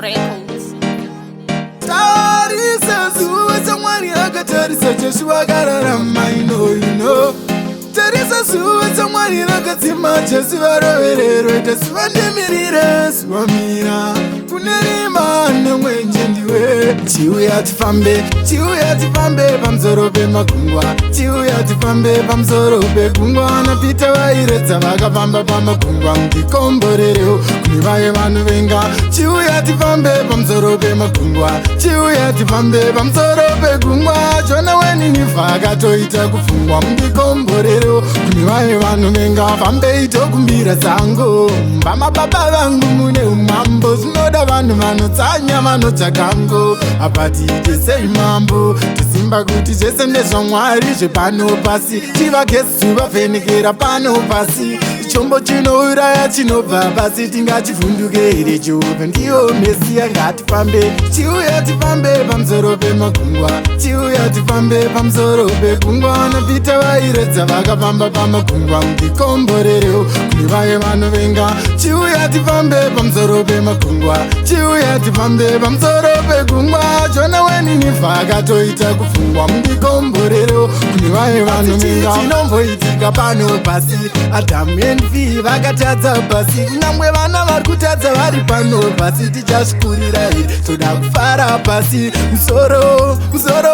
Records. Tarisa suwe someone yaga tarisa Joshua gararama you know Tarisa suwe someone yaga tima Joshua roverero ita suwa ndemirire suwa mira Kunerima nemwenje ndiwe Chiuya tifambe pamzoro pemakungwa Chiuya tifambe pamzoro pekungwa Napita wairedza vakafamba pamakungwa Ndikomborereo kuni vaye vanhu venga Chiuya tifambe pamzoro pemakungwa Chiuya tifambe pamzoro pekungwa Chona wenini vakatoita kufungwa Ndikomborereo kuni vaye vanhu venga Fambe itokumbira zango Vamababa vangu mune umambo Zvinoda vanhu vanotsanya vanotsvakango Apati ite sei mambo Tisimba kuti zvese ndezvaMwari zvepano pasi Tivagesi vavhenekera pano pasi Chombo chinouraya chinobva pasi Tingachivhunduke here Jehovha ndiyo Mesiya ngatifambe Chiuya tifambe pamzoro pemakungwa Chiuya tifambe pamzoro pekungwa Napita vairedza vakafamba pamakungwa Ndikomborereo kuni vaye vanovenga Chiuya tifambe pamzoro pemakungwa Chiuya tifambe pamzoro pekungwa Chona wenini vakatoita kufungwa Ndikomborereo kuni vaye vanovenga Chinomboitika pano pasi Adamu Eve vakatadza pasi Kunyangwe vana vari kutadza vari pano pasi Tichasvikurira here toda kufara pasi Musoro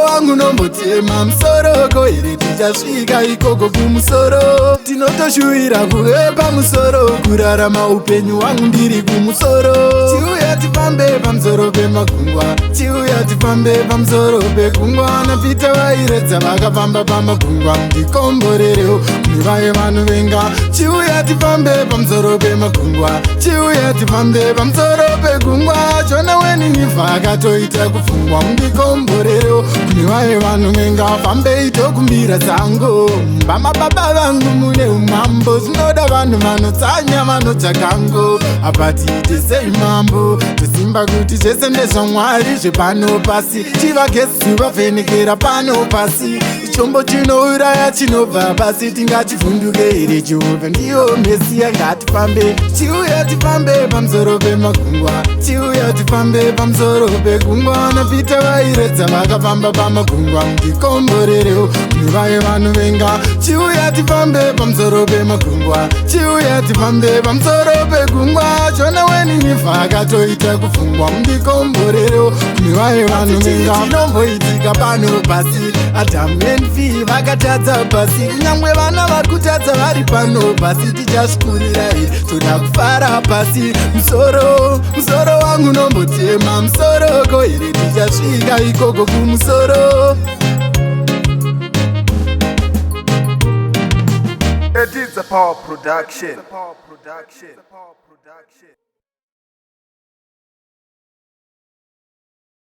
wangu nombotema Musoro ko here tichasvika ikoko kumusoro Tinotoshuwira kuve pamusoro Kurarama upenyu wangu ndiri kumusoro Chiuya tifambe pamzoro pemakungwa Chiuya tifambe pamzoro pekungwa Napita vairedza vakafamba pamakungwa Ndikomborereo kuni vaye vanhu venga Chiuya tifambe pamzoro pemakungwa Chiuya tifambe pamzoro pekungwa Chona wenini vakatoita kufungwa Ndikomborereo kuni vaye vanhu venga Fambe itokumbira zango Vamababa vangu mune umambo Zvinoda vanhu vanotsanya vanotsvakango Apati ite sei mambo Tisimba kuti zvese ndezvaMwari zvepano pasi Tivagesi vavhenekera pano pasi Chombo chinouraya chinobva pasi Tingachivhunduke here Jehovha ndiyo Mesiya ngatifambe Chiuya tifambe pamzoro pemakungwa Chiuya tifambe pamzoro pekungwa Napita vairedza vakafamba pamakungwa Ndikomborereo kuni vaye vanhu venga Chiuya tifambe pamzoro pemakungwa Chiuya tifambe pamzoro pekungwa Chona wenini vakatoita kufungwa Ndikomborereo kuni vaye vanhu venga Chinomboitika pano pasi Adamu Eve vakatadza pasi Kunyangwe vana vari kutadza vari pano pasi Tichasvikurira here toda kufara pasi Musoro wangu nombotema Musoro ko here tichasvika ikoko kumusoro It is a power production.